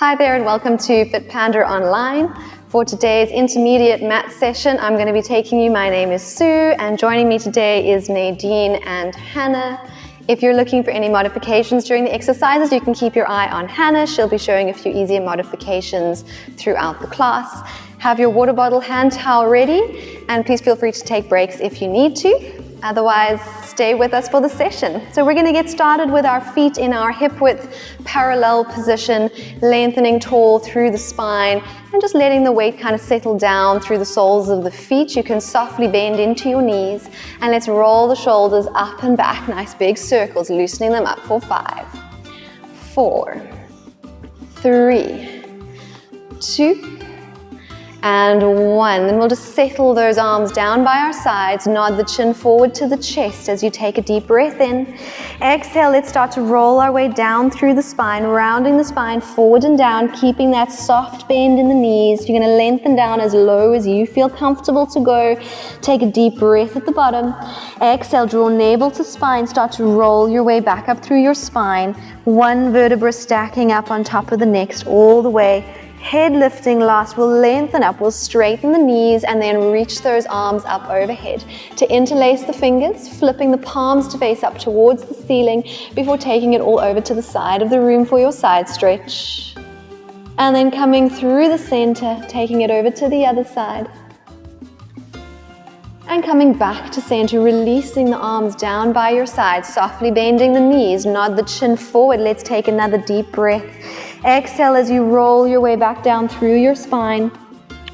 Hi there and welcome to Fit Panda Online. For today's intermediate mat session, I'm going to be taking you. My name is Sue and joining me today is Nadine and Hannah. If you're looking for any modifications during the exercises, you can keep your eye on Hannah. She'll be showing a few easier modifications throughout the class. Have your water bottle, hand towel ready, and please feel free to take breaks if you need to. Otherwise, stay with us for the session. So we're going to get started with our feet in our hip width parallel position, lengthening tall through the spine and just letting the weight kind of settle down through the soles of the feet. You can softly bend into your knees and let's roll the shoulders up and back, nice big circles, loosening them up for 5, 4, 3, 2, and 1. Then we'll just settle those arms down by our sides, nod the chin forward to the chest as you take a deep breath in. Exhale, let's start to roll our way down through the spine, rounding the spine forward and down, keeping that soft bend in the knees. You're going to lengthen down as low as you feel comfortable to go. Take a deep breath at the bottom. Exhale, draw navel to spine, start to roll your way back up through your spine. One vertebra stacking up on top of the next all the way. Head lifting last, we'll lengthen up, we'll straighten the knees and then reach those arms up overhead. To interlace the fingers, flipping the palms to face up towards the ceiling before taking it all over to the side of the room for your side stretch. And then coming through the center, taking it over to the other side. And coming back to center, releasing the arms down by your side, softly bending the knees, nod the chin forward. Let's take another deep breath. Exhale as you roll your way back down through your spine.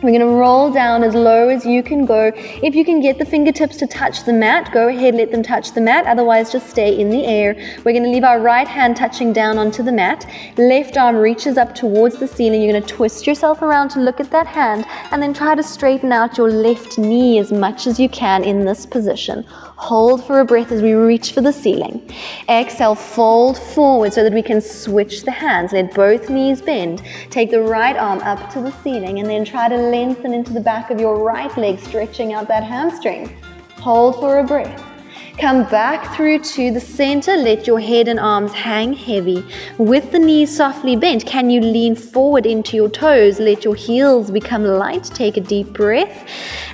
We're going to roll down as low as you can go. If you can get the fingertips to touch the mat, go ahead, let them touch the mat. Otherwise, just stay in the air. We're going to leave our right hand touching down onto the mat. Left arm reaches up towards the ceiling. You're going to twist yourself around to look at that hand and then try to straighten out your left knee as much as you can in this position. Hold for a breath as we reach for the ceiling. Exhale, fold forward so that we can switch the hands. Let both knees bend. Take the right arm up to the ceiling and then try to lengthen into the back of your right leg, stretching out that hamstring. Hold for a breath. Come back through to the center. Let your head and arms hang heavy. With the knees softly bent, can you lean forward into your toes? Let your heels become light. Take a deep breath.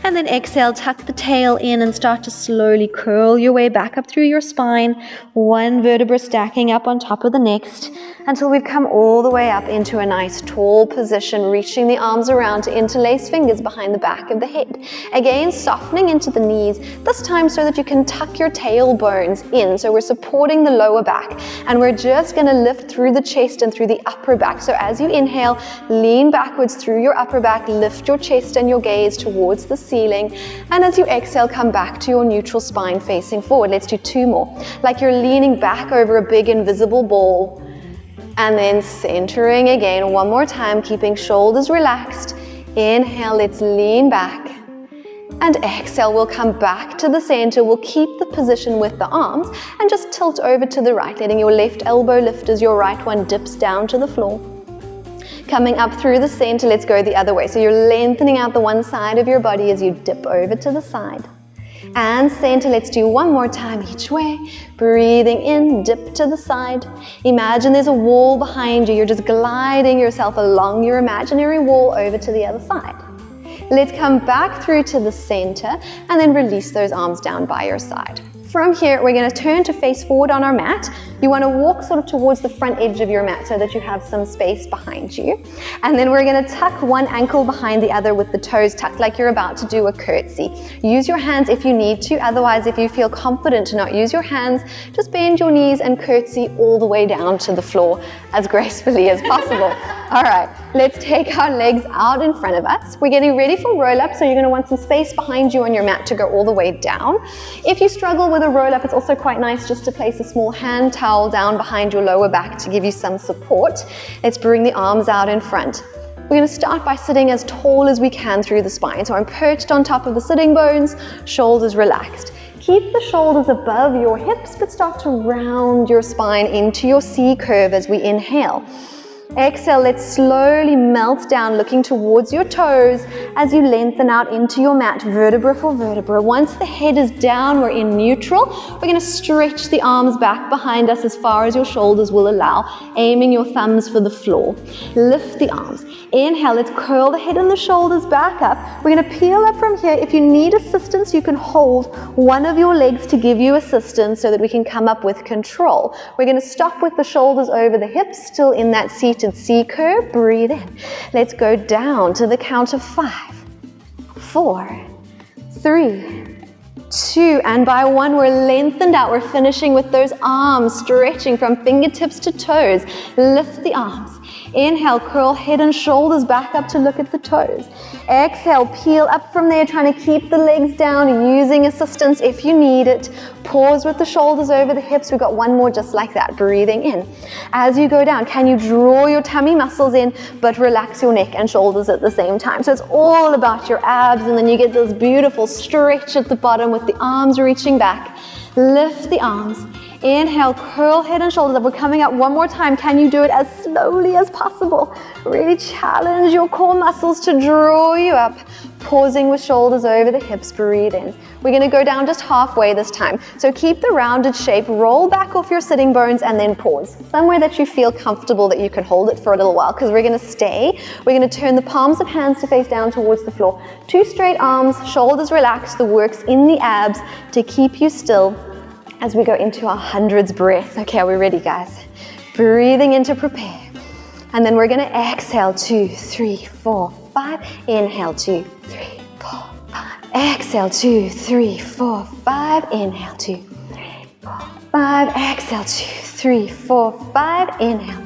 And then exhale, tuck the tail in and start to slowly curl your way back up through your spine. One vertebra stacking up on top of the next until we've come all the way up into a nice tall position, reaching the arms around to interlace fingers behind the back of the head. Again, softening into the knees, this time so that you can tuck your tailbones in. So we're supporting the lower back and we're just going to lift through the chest and through the upper back. So as you inhale, lean backwards through your upper back, lift your chest and your gaze towards the ceiling. And as you exhale, come back to your neutral spine facing forward. Let's do 2 more. Like you're leaning back over a big invisible ball. And then centering again, 1 more time, keeping shoulders relaxed. Inhale, let's lean back. And exhale, we'll come back to the center. We'll keep the position with the arms and just tilt over to the right, letting your left elbow lift as your right one dips down to the floor. Coming up through the center, let's go the other way. So you're lengthening out the one side of your body as you dip over to the side. And center, let's do 1 more time each way. Breathing in, dip to the side. Imagine there's a wall behind you. You're just gliding yourself along your imaginary wall over to the other side. Let's come back through to the center and then release those arms down by your side. From here, we're going to turn to face forward on our mat. You want to walk sort of towards the front edge of your mat so that you have some space behind you. And then we're going to tuck one ankle behind the other with the toes tucked like you're about to do a curtsy. Use your hands if you need to. Otherwise, if you feel confident to not use your hands, just bend your knees and curtsy all the way down to the floor as gracefully as possible. All right, let's take our legs out in front of us. We're getting ready for roll up, so you're going to want some space behind you on your mat to go all the way down. If you struggle with a roll up, it's also quite nice just to place a small hand towel down behind your lower back to give you some support. Let's bring the arms out in front. We're going to start by sitting as tall as we can through the spine. So I'm perched on top of the sitting bones, shoulders relaxed. Keep the shoulders above your hips, but start to round your spine into your C curve as we inhale. Exhale, let's slowly melt down, looking towards your toes as you lengthen out into your mat, vertebra for vertebra. Once the head is down, we're in neutral. We're going to stretch the arms back behind us as far as your shoulders will allow, aiming your thumbs for the floor. Lift the arms. Inhale, let's curl the head and the shoulders back up. We're going to peel up from here. If you need assistance, you can hold one of your legs to give you assistance so that we can come up with control. We're going to stop with the shoulders over the hips, still in that seated C curve. Breathe in. Let's go down to the count of 5, 4, 3, 2, and by 1, we're lengthened out. We're finishing with those arms stretching from fingertips to toes. Lift the arms. Inhale, curl head and shoulders back up to look at the toes. Exhale, peel up from there, trying to keep the legs down, using assistance if you need it. Pause with the shoulders over the hips. We've got one more just like that. Breathing in. As you go down, can you draw your tummy muscles in, but relax your neck and shoulders at the same time? So it's all about your abs, and then you get this beautiful stretch at the bottom with the arms reaching back. Lift the arms. Inhale, curl head and shoulders up. We're coming up one more time. Can you do it as slowly as possible? Really challenge your core muscles to draw you up. Pausing with shoulders over the hips. Breathe in. We're going to go down just halfway this time. So keep the rounded shape. Roll back off your sitting bones and then pause. Somewhere that you feel comfortable that you can hold it for a little while, because we're going to stay. We're going to turn the palms of hands to face down towards the floor. 2 straight arms, shoulders relaxed. The work's in the abs to keep you still as we go into our hundreds breath. Okay, are we ready, guys? Breathing in to prepare. And then we're going to exhale, 2, 3, 4, 5. Inhale, 2, 3, 4, 5. Exhale, 2, 3, 4, 5. Inhale, 2, 3, 4, 5. Exhale, 2, 3, 4, 5. Inhale.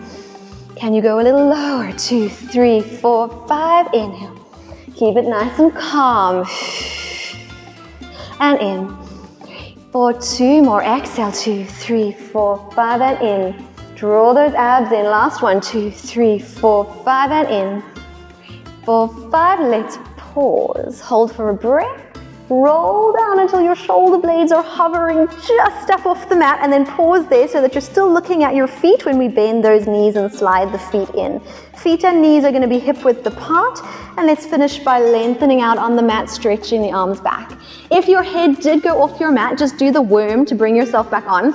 Can you go a little lower? 2, 3, 4, 5. Inhale. Keep it nice and calm. And in. 4, 2 more. Exhale, 2, 3, 4, 5, and in. Draw those abs in. Last one. 2, 3, 4, 5, and in. 4, 5. Let's pause. Hold for a breath. Roll down until your shoulder blades are hovering just up off the mat, and then pause there so that you're still looking at your feet when we bend those knees and slide the feet in. Feet and knees are going to be hip width apart, and let's finish by lengthening out on the mat, stretching the arms back. If your head did go off your mat, just do the worm to bring yourself back on,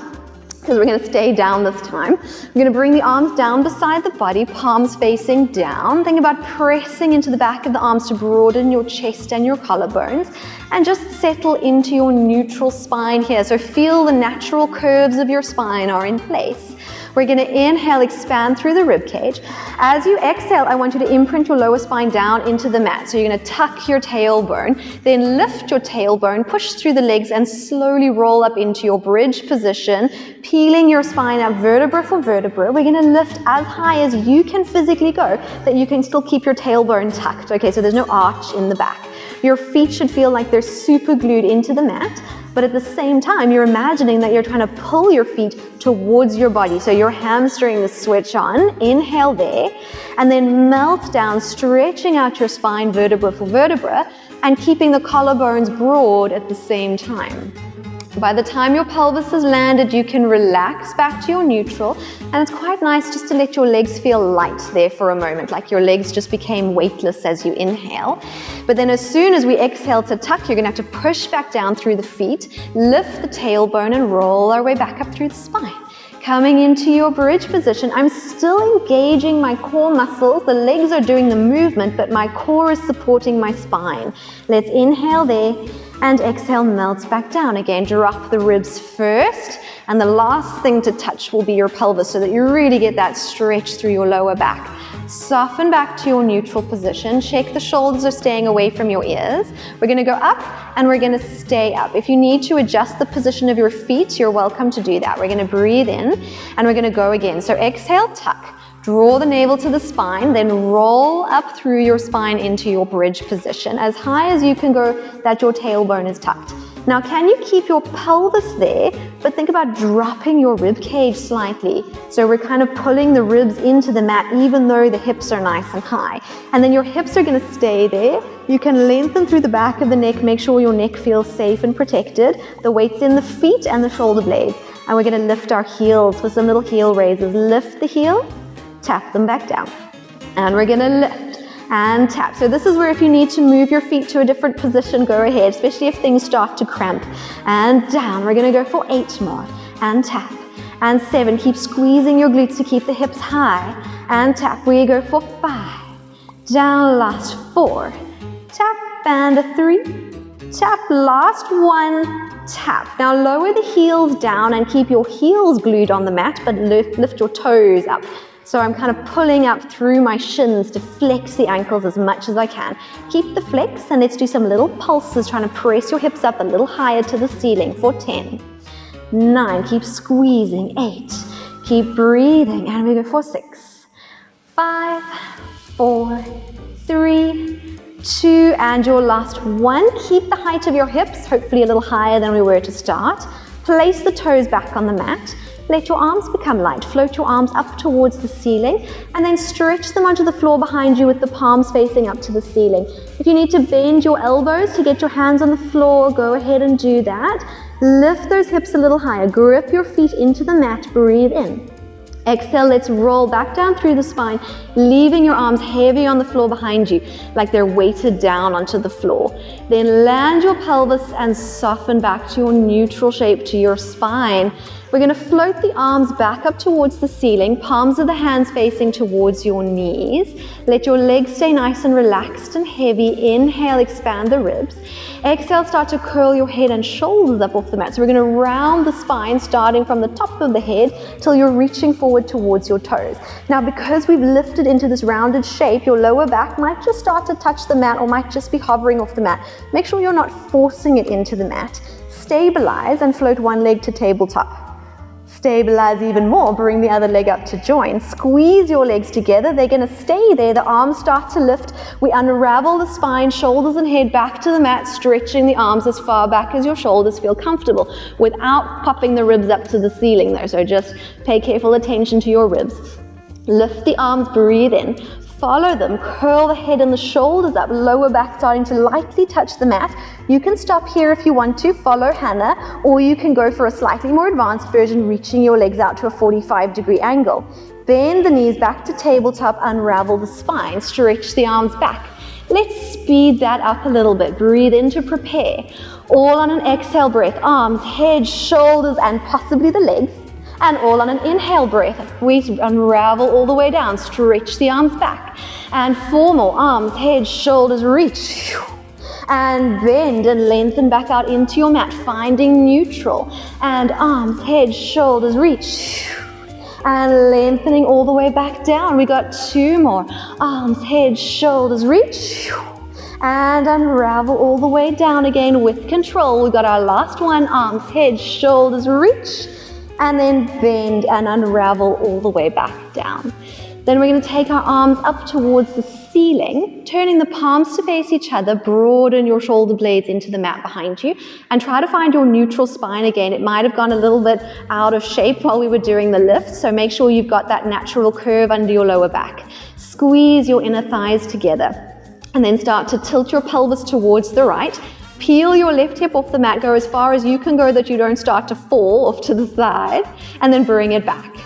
because we're going to stay down this time. We're going to bring the arms down beside the body, palms facing down. Think about pressing into the back of the arms to broaden your chest and your collarbones, and just settle into your neutral spine here. So feel the natural curves of your spine are in place. We're going to inhale, expand through the rib cage. As you exhale, I want you to imprint your lower spine down into the mat. So you're going to tuck your tailbone, then lift your tailbone, push through the legs, and slowly roll up into your bridge position, peeling your spine up vertebra for vertebra. We're going to lift as high as you can physically go, that you can still keep your tailbone tucked. Okay, so there's no arch in the back. Your feet should feel like they're super glued into the mat, but at the same time, you're imagining that you're trying to pull your feet towards your body. So your hamstring is switch on. Inhale there, and then melt down, stretching out your spine vertebra for vertebra, and keeping the collarbones broad at the same time. By the time your pelvis has landed, you can relax back to your neutral, and it's quite nice just to let your legs feel light there for a moment, like your legs just became weightless as you inhale. But then as soon as we exhale to tuck, you're going to have to push back down through the feet, lift the tailbone, and roll our way back up through the spine. Coming into your bridge position, I'm still engaging my core muscles. The legs are doing the movement, but my core is supporting my spine. Let's inhale there, and exhale, melts back down. Again, drop the ribs first, and the last thing to touch will be your pelvis so that you really get that stretch through your lower back. Soften back to your neutral position. Check the shoulders are staying away from your ears. We're going to go up, and we're going to stay up. If you need to adjust the position of your feet, you're welcome to do that. We're going to breathe in, and we're going to go again. So exhale, tuck. Draw the navel to the spine, then roll up through your spine into your bridge position, as high as you can go that your tailbone is tucked. Now, can you keep your pelvis there, but think about dropping your rib cage slightly. So we're kind of pulling the ribs into the mat, even though the hips are nice and high. And then your hips are going to stay there. You can lengthen through the back of the neck, make sure your neck feels safe and protected. The weight's in the feet and the shoulder blades. And we're going to lift our heels with some little heel raises. Lift the heel, tap them back down. And we're gonna lift and tap. So this is where if you need to move your feet to a different position, go ahead, especially if things start to cramp. And down, we're gonna go for 8 more, and tap. And 7, keep squeezing your glutes to keep the hips high, and tap. We go for 5, down, last 4, tap, and a 3, tap, last 1, tap. Now lower the heels down and keep your heels glued on the mat, but lift your toes up. So I'm kind of pulling up through my shins to flex the ankles as much as I can. Keep the flex, and let's do some little pulses, trying to press your hips up a little higher to the ceiling for 10, 9, keep squeezing, 8, keep breathing, and we go for 6, 5, 4, 3, 2, and your last 1. Keep the height of your hips, hopefully a little higher than we were to start. Place the toes back on the mat. Let your arms become light. Float your arms up towards the ceiling, and then stretch them onto the floor behind you with the palms facing up to the ceiling. If you need to bend your elbows to get your hands on the floor, go ahead and do that. Lift those hips a little higher. Grip your feet into the mat. Breathe in. Exhale, let's roll back down through the spine, leaving your arms heavy on the floor behind you, like they're weighted down onto the floor. Then land your pelvis and soften back to your neutral shape, to your spine. We're going to float the arms back up towards the ceiling, palms of the hands facing towards your knees. Let your legs stay nice and relaxed and heavy. Inhale, expand the ribs. Exhale, start to curl your head and shoulders up off the mat. So we're going to round the spine, starting from the top of the head till you're reaching forward towards your toes. Now, because we've lifted into this rounded shape, your lower back might just start to touch the mat or might just be hovering off the mat. Make sure you're not forcing it into the mat. Stabilize and float one leg to tabletop. Stabilize even more, bring the other leg up to join. Squeeze your legs together, they're going to stay there. The arms start to lift. We unravel the spine, shoulders and head back to the mat, stretching the arms as far back as your shoulders feel comfortable, without popping the ribs up to the ceiling there. So just pay careful attention to your ribs. Lift the arms, breathe in. Follow them, curl the head and the shoulders up, lower back starting to lightly touch the mat. You can stop here if you want to, follow Hannah, or you can go for a slightly more advanced version, reaching your legs out to a 45-degree angle. Bend the knees back to tabletop, unravel the spine, stretch the arms back. Let's speed that up a little bit. Breathe in to prepare. All on an exhale breath, arms, head, shoulders, and possibly the legs. And all on an inhale breath, we unravel all the way down, stretch the arms back. And 4 more, arms, head, shoulders, reach. And bend and lengthen back out into your mat, finding neutral. And arms, head, shoulders, reach. And lengthening all the way back down. We got 2 more, arms, head, shoulders, reach. And unravel all the way down again with control. We got our last one, arms, head, shoulders, reach. And then bend and unravel all the way back down. Then we're going to take our arms up towards the ceiling, turning the palms to face each other, broaden your shoulder blades into the mat behind you, and try to find your neutral spine again. It might have gone a little bit out of shape while we were doing the lift, so make sure you've got that natural curve under your lower back. Squeeze your inner thighs together, and then start to tilt your pelvis towards the right. Peel your left hip off the mat, go as far as you can go that you don't start to fall off to the side, and then bring it back.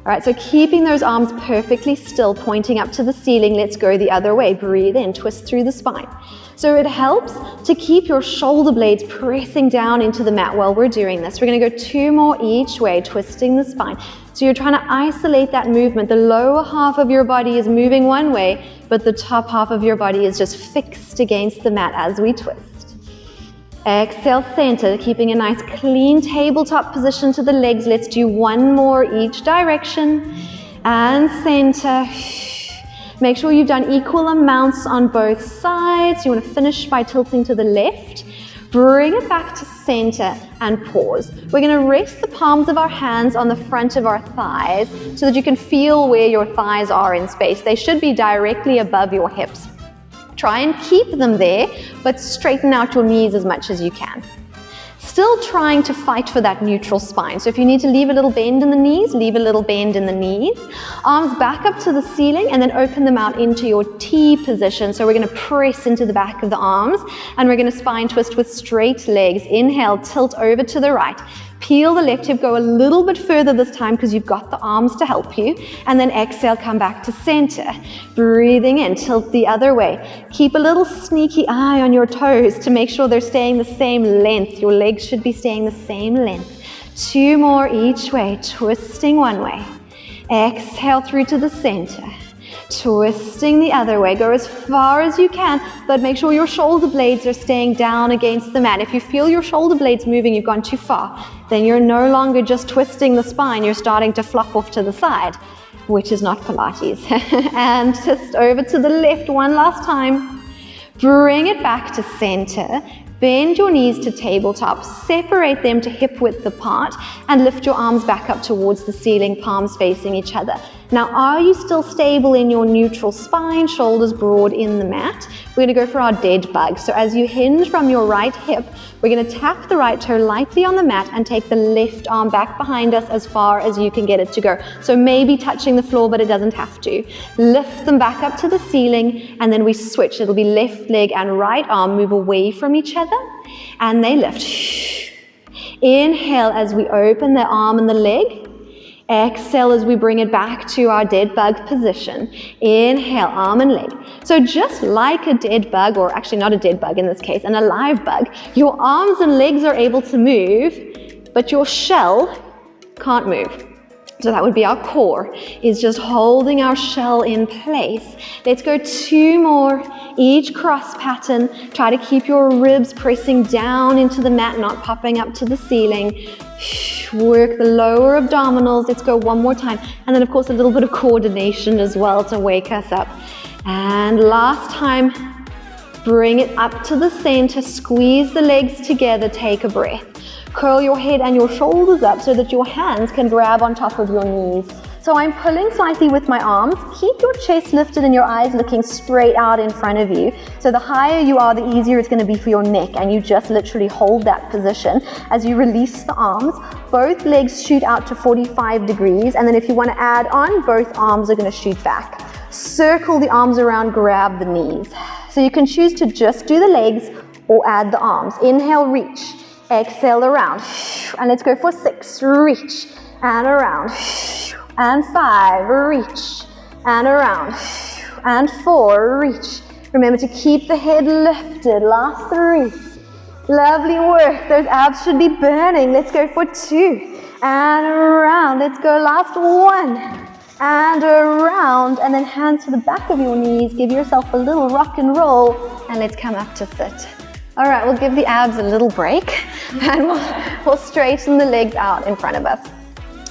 All right, so keeping those arms perfectly still, pointing up to the ceiling. Let's go the other way. Breathe in, twist through the spine. So it helps to keep your shoulder blades pressing down into the mat while we're doing this. We're going to go 2 more each way, twisting the spine. So you're trying to isolate that movement. The lower half of your body is moving one way, but the top half of your body is just fixed against the mat as we twist. Exhale, center, keeping a nice clean tabletop position to the legs. Let's do 1 more each direction. And center. Make sure you've done equal amounts on both sides. You want to finish by tilting to the left. Bring it back to center and pause. We're going to rest the palms of our hands on the front of our thighs so that you can feel where your thighs are in space. They should be directly above your hips. Try and keep them there, but straighten out your knees as much as you can. Still trying to fight for that neutral spine. So if you need to leave a little bend in the knees, leave a little bend in the knees. Arms back up to the ceiling and then open them out into your T position. So we're going to press into the back of the arms and we're going to spine twist with straight legs. Inhale, tilt over to the right. Peel the left hip, go a little bit further this time because you've got the arms to help you. And then exhale, come back to center. Breathing in, tilt the other way. Keep a little sneaky eye on your toes to make sure they're staying the same length. Your legs should be staying the same length. 2 more each way, twisting one way. Exhale through to the center. Twisting the other way. Go as far as you can, but make sure your shoulder blades are staying down against the mat. If you feel your shoulder blades moving, you've gone too far. Then you're no longer just twisting the spine, you're starting to flop off to the side, which is not Pilates. And just over to the left one last time. Bring it back to center. Bend your knees to tabletop, separate them to hip width apart, and lift your arms back up towards the ceiling, palms facing each other. Now, are you still stable in your neutral spine, shoulders broad in the mat? We're gonna go for our dead bug. So as you hinge from your right hip, we're gonna tap the right toe lightly on the mat and take the left arm back behind us as far as you can get it to go. So maybe touching the floor, but it doesn't have to. Lift them back up to the ceiling, and then we switch. It'll be left leg and right arm move away from each other, and they lift. Inhale as we open the arm and the leg. Exhale as we bring it back to our dead bug position. Inhale, arm and leg. So just like a dead bug, or actually not a dead bug in this case, an alive bug, your arms and legs are able to move, but your shell can't move. So that would be our core, is just holding our shell in place. Let's go 2 more, each cross pattern. Try to keep your ribs pressing down into the mat, not popping up to the ceiling. Work the lower abdominals. Let's go one more time. And then of course a little bit of coordination as well to wake us up. And last time, bring it up to the center, squeeze the legs together, take a breath. Curl your head and your shoulders up so that your hands can grab on top of your knees. So I'm pulling slightly with my arms. Keep your chest lifted and your eyes looking straight out in front of you. So the higher you are, the easier it's going to be for your neck, and you just literally hold that position. As you release the arms, both legs shoot out to 45 degrees, and then if you want to add on, both arms are going to shoot back. Circle the arms around, grab the knees. So you can choose to just do the legs or add the arms. Inhale, reach. Exhale, around. And let's go for 6. Reach and around. And 5. Reach and around. And 4. Reach. Remember to keep the head lifted. Last 3. Lovely work. Those abs should be burning. Let's go for 2. And around. Let's go last 1. And around. And then hands to the back of your knees. Give yourself a little rock and roll. And let's come up to sit. All right, we'll give the abs a little break, and we'll straighten the legs out in front of us.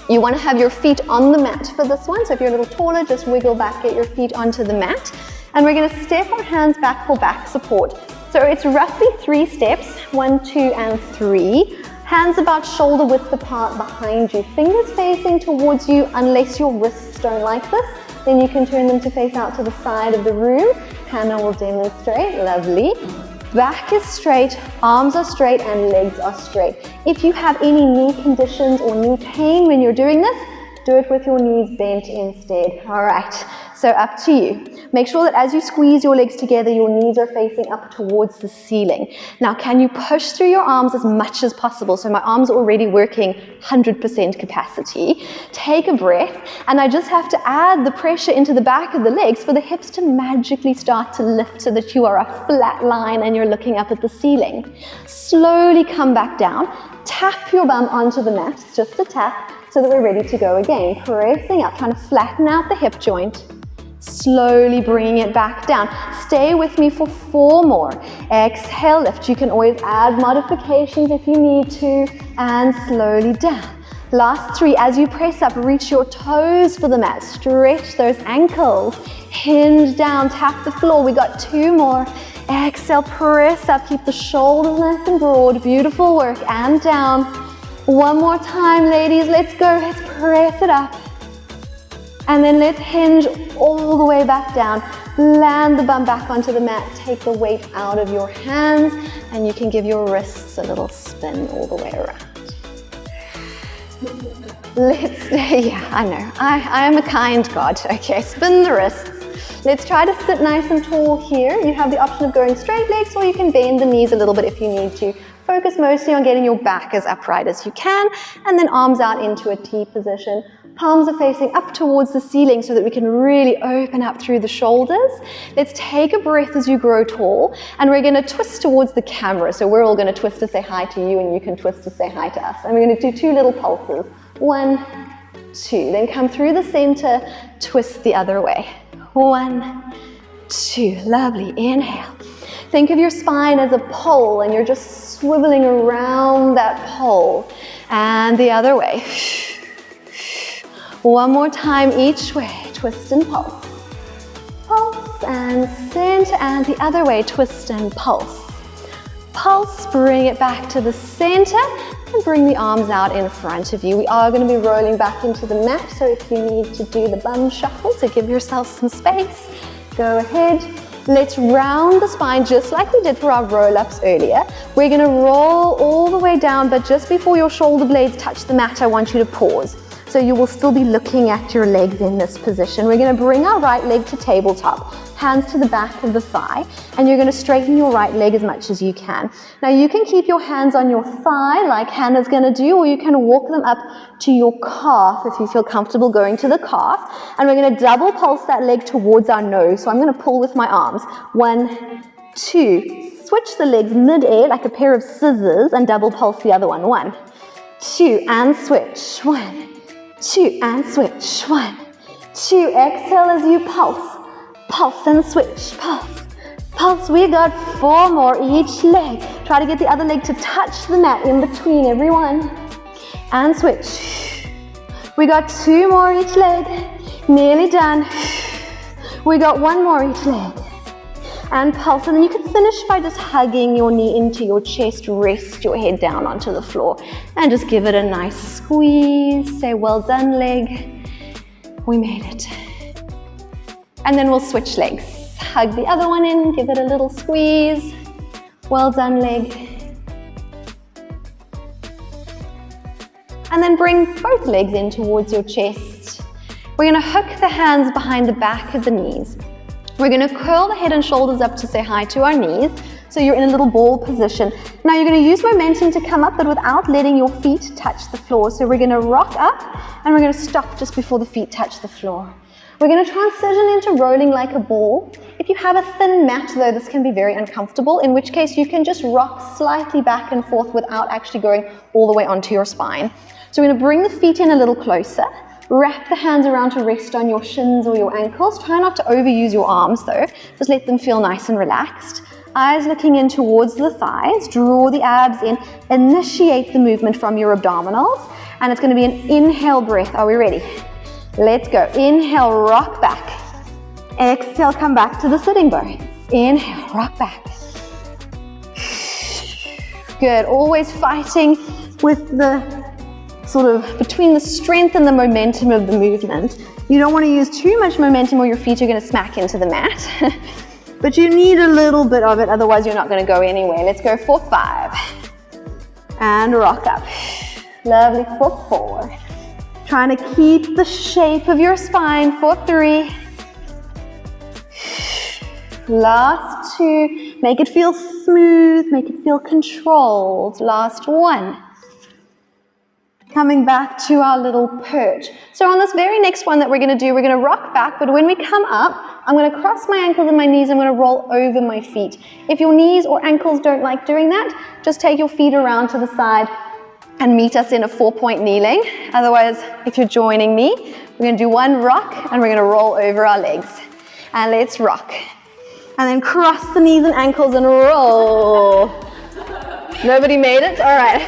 You want to have your feet on the mat for this one, so if you're a little taller, just wiggle back, get your feet onto the mat, and we're going to step our hands back for back support. So it's roughly 3 steps, 1, 2, and 3. Hands about shoulder width apart behind you, fingers facing towards you unless your wrists don't like this. Then you can turn them to face out to the side of the room. Hannah will demonstrate, lovely. Back is straight, arms are straight, and legs are straight. If you have any knee conditions or knee pain when you're doing this, do it with your knees bent instead. All right, so up to you. Make sure that as you squeeze your legs together, your knees are facing up towards the ceiling. Now, can you push through your arms as much as possible? So my arms are already working 100% capacity. Take a breath, and I just have to add the pressure into the back of the legs for the hips to magically start to lift so that you are a flat line and you're looking up at the ceiling. Slowly come back down. Tap your bum onto the mat, just a tap, so that we're ready to go again. Pressing up, trying to flatten out the hip joint. Slowly bring it back down. Stay with me for 4 more. Exhale, lift. You can always add modifications if you need to. And slowly down. Last 3. As you press up, reach your toes for the mat. Stretch those ankles. Hinge down, tap the floor. We got 2 more. Exhale, press up. Keep the shoulders nice and broad. Beautiful work. And down. 1 more time, ladies. Let's go. Let's press it up. And then let's hinge all the way back down. Land the bum back onto the mat. Take the weight out of your hands, and you can give your wrists a little spin all the way around. Yeah, I know. I am a kind God. Okay, spin the wrists. Let's try to sit nice and tall here. You have the option of going straight legs, or you can bend the knees a little bit if you need to. focus mostly on getting your back as upright as you can, and then arms out into a T position. Palms are facing up towards the ceiling so that we can really open up through the shoulders. Let's take a breath as you grow tall, and we're going to twist towards the camera. So we're all going to twist to say hi to you, and you can twist to say hi to us. And we're going to do 2 little pulses. 1, 2. Then come through the center, twist the other way. 1, 2. Lovely. Inhale. Think of your spine as a pole, and you're just swiveling around that pole. And the other way. One more time each way, twist and pulse. Pulse and center, and the other way, twist and pulse. Pulse, bring it back to the center, and bring the arms out in front of you. We are going to be rolling back into the mat, so if you need to do the bum shuffle to give yourself some space, go ahead. Let's round the spine just like we did for our roll-ups earlier. We're going to roll all the way down, but just before your shoulder blades touch the mat, I want you to pause. So you will still be looking at your legs in this position. We're going to bring our right leg to tabletop, hands to the back of the thigh, and you're going to straighten your right leg as much as you can. Now you can keep your hands on your thigh like Hannah's going to do, or you can walk them up to your calf if you feel comfortable going to the calf. And we're going to double pulse that leg towards our nose. So I'm going to pull with my arms. 1, 2. Switch the legs mid-air like a pair of scissors and double pulse the other one. 1, 2, and switch. 1, 2, and switch. 1, 2. Exhale as you pulse. Pulse and switch. Pulse. Pulse. We got 4 more each leg. Try to get the other leg to touch the mat in between every one. And switch. We got 2 more each leg. Nearly done. We got 1 more each leg. And pulse, and then you can finish by just hugging your knee into your chest, rest your head down onto the floor, and just give it a nice squeeze. Say, well done, leg. We made it. And then we'll switch legs. Hug the other one in, give it a little squeeze. Well done, leg. And then bring both legs in towards your chest. We're going to hook the hands behind the back of the knees. We're going to curl the head and shoulders up to say hi to our knees. So you're in a little ball position. Now you're going to use momentum to come up, but without letting your feet touch the floor. So we're going to rock up, and we're going to stop just before the feet touch the floor. We're going to transition into rolling like a ball. If you have a thin mat though, this can be very uncomfortable, in which case you can just rock slightly back and forth without actually going all the way onto your spine. So we're going to bring the feet in a little closer. Wrap the hands around to rest on your shins or your ankles. Try not to overuse your arms though. Just let them feel nice and relaxed. Eyes looking in towards the thighs. Draw the abs in. Initiate the movement from your abdominals. And it's going to be an inhale breath. Are we ready? Let's go. Inhale, rock back. Exhale, come back to the sitting bones. Inhale, rock back. Good. Always fighting with the sort of between the strength and the momentum of the movement. You don't want to use too much momentum or your feet are going to smack into the mat. But you need a little bit of it, otherwise you're not going to go anywhere. Let's go for 5. And rock up. Lovely for 4. Trying to keep the shape of your spine for 3. Last 2. Make it feel smooth, make it feel controlled. Last 1. Coming back to our little perch. So on this very next one that we're going to do, we're going to rock back, but when we come up, I'm going to cross my ankles and my knees. I'm going to roll over my feet. If your knees or ankles don't like doing that, just take your feet around to the side and meet us in a 4-point kneeling. Otherwise, if you're joining me, we're going to do 1 rock and we're going to roll over our legs. And let's rock. And then cross the knees and ankles and roll. Nobody made it? All right.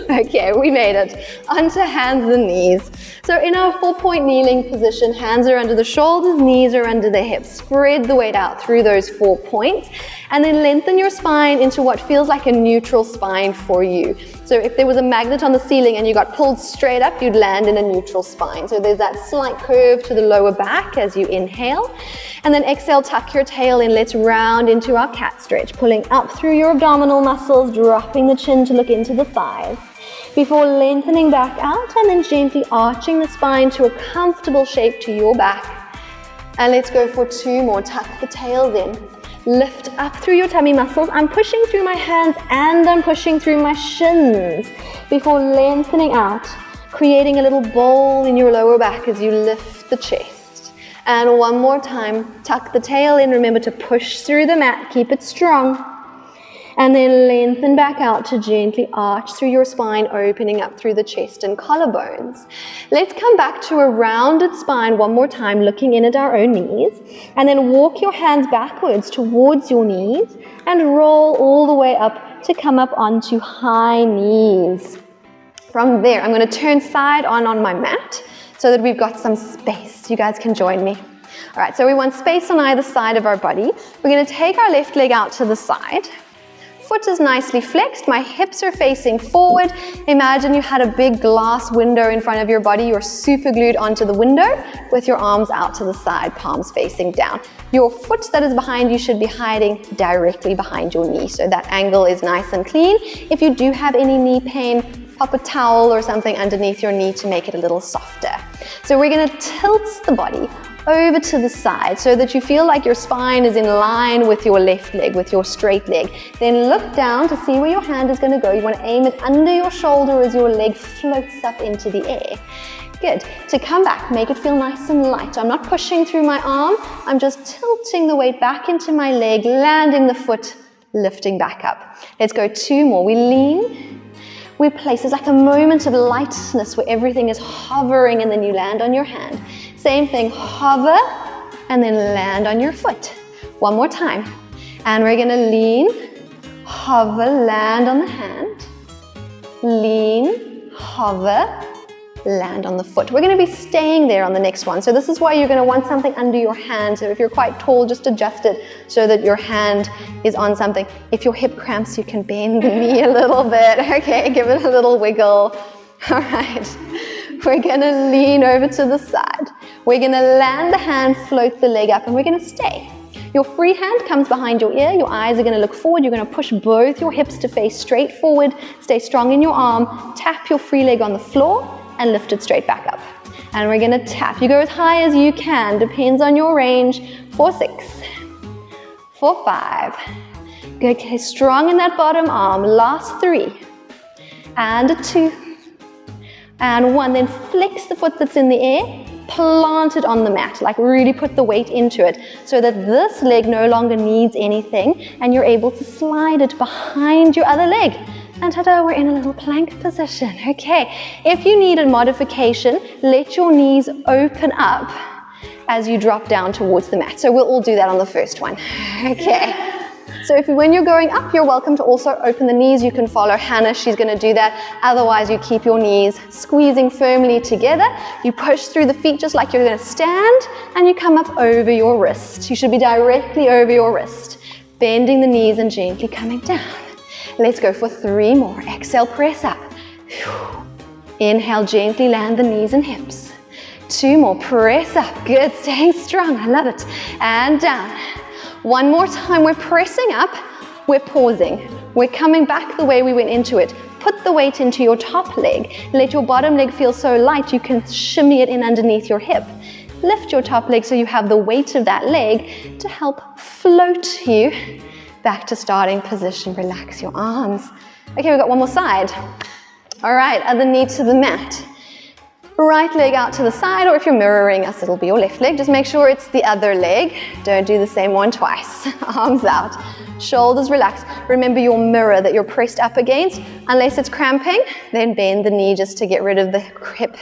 Okay, we made it. Onto hands and knees. So in our 4-point kneeling position, hands are under the shoulders, knees are under the hips. Spread the weight out through those 4 points, and then lengthen your spine into what feels like a neutral spine for you. So if there was a magnet on the ceiling and you got pulled straight up, you'd land in a neutral spine. So there's that slight curve to the lower back as you inhale. And then exhale, tuck your tail in. Let's round into our cat stretch, pulling up through your abdominal muscles, dropping the chin to look into the thighs. Before lengthening back out and then gently arching the spine to a comfortable shape to your back. And let's go for 2 more. Tuck the tails in. Lift up through your tummy muscles. I'm pushing through my hands and I'm pushing through my shins before lengthening out, creating a little bowl in your lower back as you lift the chest. And one more time, tuck the tail in. Remember to push through the mat, keep it strong. And then lengthen back out to gently arch through your spine, opening up through the chest and collarbones. Let's come back to a rounded spine one more time, looking in at our own knees. And then walk your hands backwards towards your knees and roll all the way up to come up onto high knees. From there, I'm going to turn side on my mat so that we've got some space. You guys can join me. All right, so we want space on either side of our body. We're going to take our left leg out to the side. Foot is nicely flexed, my hips are facing forward. Imagine you had a big glass window in front of your body. You're super glued onto the window with your arms out to the side, palms facing down. Your foot that is behind you should be hiding directly behind your knee, so that angle is nice and clean. If you do have any knee pain, pop a towel or something underneath your knee to make it a little softer. So we're going to tilt the body over to the side so that you feel like your spine is in line with your left leg, with your straight leg. Then look down to see where your hand is going to go. You want to aim it under your shoulder as your leg floats up into the air. Good. To come back, make it feel nice and light. I'm not pushing through my arm. I'm just tilting the weight back into my leg, landing the foot, lifting back up. Let's go 2 more. We lean. We place. It's like a moment of lightness where everything is hovering and then you land on your hand. Same thing, hover and then land on your foot. One more time. And we're gonna lean, hover, land on the hand. Lean, hover, land on the foot. We're gonna be staying there on the next one. So this is why you're gonna want something under your hand. So if you're quite tall, just adjust it so that your hand is on something. If your hip cramps, you can bend the knee a little bit. Okay, give it a little wiggle. All right. We're gonna lean over to the side. We're gonna land the hand, float the leg up, and we're gonna stay. Your free hand comes behind your ear. Your eyes are gonna look forward. You're gonna push both your hips to face straight forward. Stay strong in your arm. Tap your free leg on the floor and lift it straight back up. And we're gonna tap. You go as high as you can. Depends on your range. 4, 6, 4, 5. Good, okay, strong in that bottom arm. Last 3. And a 2. And 1, then flex the foot that's in the air, plant it on the mat, like really put the weight into it so that this leg no longer needs anything and you're able to slide it behind your other leg. And ta-da, we're in a little plank position. Okay, if you need a modification, let your knees open up as you drop down towards the mat. So we'll all do that on the first one. Okay. So when you're going up, you're welcome to also open the knees. You can follow Hannah, she's gonna do that. Otherwise, you keep your knees squeezing firmly together. You push through the feet just like you're gonna stand, and you come up over your wrist. You should be directly over your wrist, bending the knees and gently coming down. Let's go for 3 more. Exhale, press up. Inhale, gently land the knees and hips. 2 more, press up. Good, staying strong, I love it. And down. 1 more time, we're pressing up, we're pausing. We're coming back the way we went into it. Put the weight into your top leg. Let your bottom leg feel so light you can shimmy it in underneath your hip. Lift your top leg so you have the weight of that leg to help float you back to starting position. Relax your arms. Okay, we've got 1 more side. All right, other knee to the mat. Right leg out to the side, or if you're mirroring us, it'll be your left leg. Just make sure it's the other leg. Don't do the same one twice. Arms out, shoulders relaxed. Remember your mirror that you're pressed up against. Unless it's cramping, then bend the knee just to get rid of the hip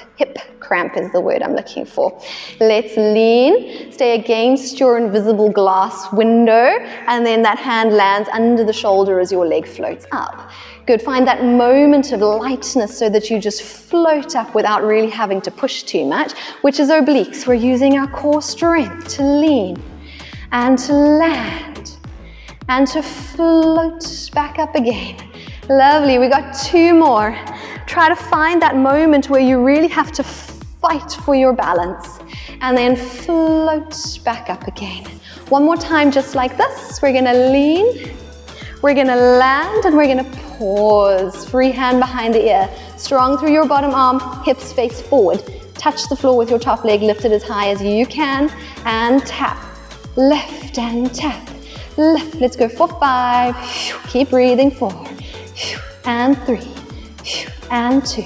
cramp is the word I'm looking for. Let's lean, stay against your invisible glass window, and then that hand lands under the shoulder as your leg floats up. Good, find that moment of lightness so that you just float up without really having to push too much, which is obliques. We're using our core strength to lean and to land and to float back up again. Lovely, we got 2 more. Try to find that moment where you really have to fight for your balance and then float back up again. 1 more time, just like this. We're gonna lean, we're gonna land, and we're gonna pause. Free hand behind the ear. Strong through your bottom arm, hips face forward. Touch the floor with your top leg, lift it as high as you can, and tap. Lift and tap. lift. Let's go for 5. Keep breathing. 4 and 3 and 2.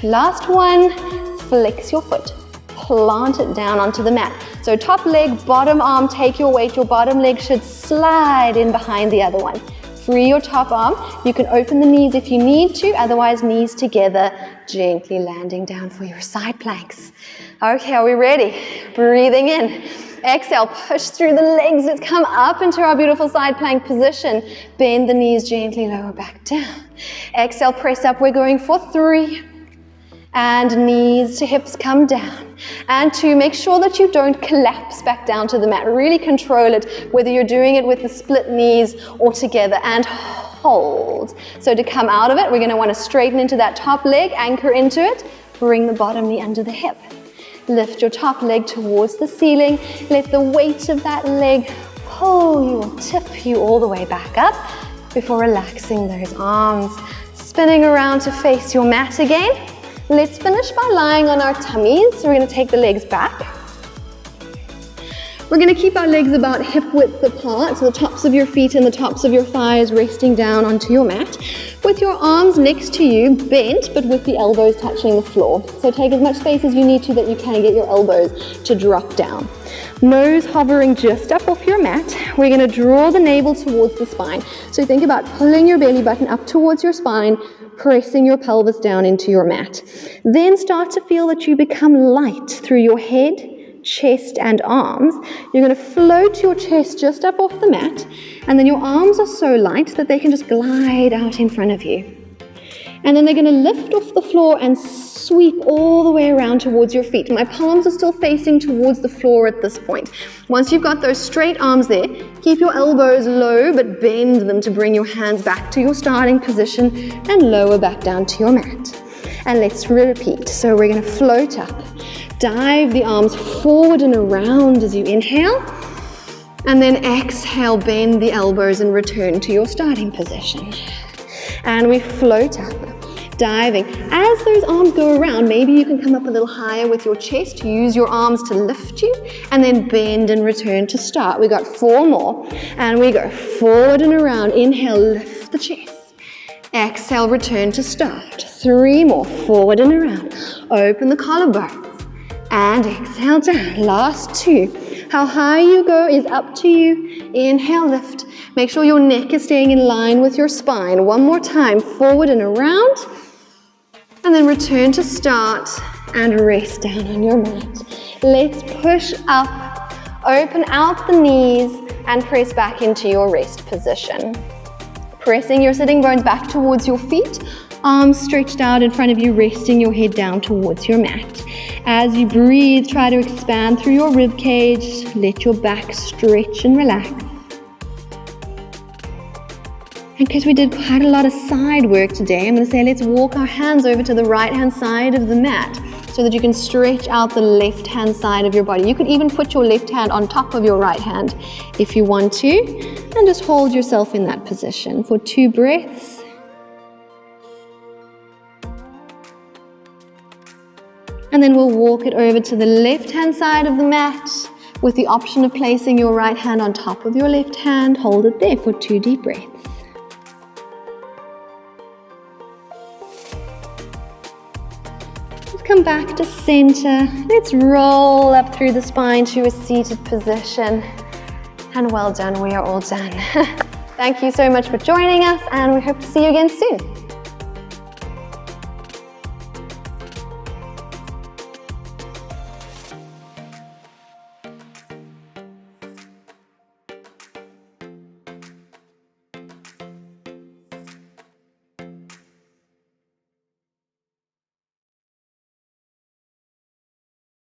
Last one. Flex your foot. Plant it down onto the mat. So top leg, bottom arm, take your weight. Your bottom leg should slide in behind the other one. Free your top arm. You can open the knees if you need to, otherwise knees together, gently landing down for your side planks. Okay, are we ready? Breathing in. Exhale, push through the legs. Let's come up into our beautiful side plank position. Bend the knees gently, lower back down. Exhale, press up. We're going for 3. And knees to hips come down. And 2, make sure that you don't collapse back down to the mat. Really control it, whether you're doing it with the split knees or together, and hold. So to come out of it, we're going to want to straighten into that top leg, anchor into it, bring the bottom knee under the hip. Lift your top leg towards the ceiling. Let the weight of that leg pull you or tip you all the way back up before relaxing those arms. Spinning around to face your mat again. Let's finish by lying on our tummies. So we're going to take the legs back. We're going to keep our legs about hip width apart, so the tops of your feet and the tops of your thighs resting down onto your mat. With your arms next to you, bent, but with the elbows touching the floor. So take as much space as you need to that you can get your elbows to drop down. Nose hovering just up off your mat. We're going to draw the navel towards the spine. So think about pulling your belly button up towards your spine, pressing your pelvis down into your mat. Then start to feel that you become light through your head, chest and arms. You're going to float your chest just up off the mat, and then your arms are so light that they can just glide out in front of you. And then they're going to lift off the floor and sweep all the way around towards your feet. My palms are still facing towards the floor at this point. Once you've got those straight arms there, keep your elbows low, but bend them to bring your hands back to your starting position and lower back down to your mat. And let's repeat. So we're going to float up. Dive the arms forward and around as you inhale. And then exhale, bend the elbows and return to your starting position. And we float up, diving. As those arms go around, maybe you can come up a little higher with your chest. Use your arms to lift you, and then bend and return to start. We got 4 more, and we go forward and around. Inhale, lift the chest. Exhale, return to start. 3 more, forward and around. Open the collarbones, and exhale down. Last 2. How high you go is up to you. Inhale, lift. Make sure your neck is staying in line with your spine. 1 more time, forward and around. And then return to start and rest down on your mat. Let's push up, open out the knees and press back into your rest position. Pressing your sitting bones back towards your feet, arms stretched out in front of you, resting your head down towards your mat. As you breathe, try to expand through your rib cage. Let your back stretch and relax. And because we did quite a lot of side work today, I'm going to say let's walk our hands over to the right-hand side of the mat so that you can stretch out the left-hand side of your body. You could even put your left hand on top of your right hand if you want to, and just hold yourself in that position for 2 breaths. And then we'll walk it over to the left-hand side of the mat with the option of placing your right hand on top of your left hand. Hold it there for 2 deep breaths. Come back to center. Let's roll up through the spine to a seated position. And well done, we are all done. Thank you so much for joining us, and we hope to see you again soon.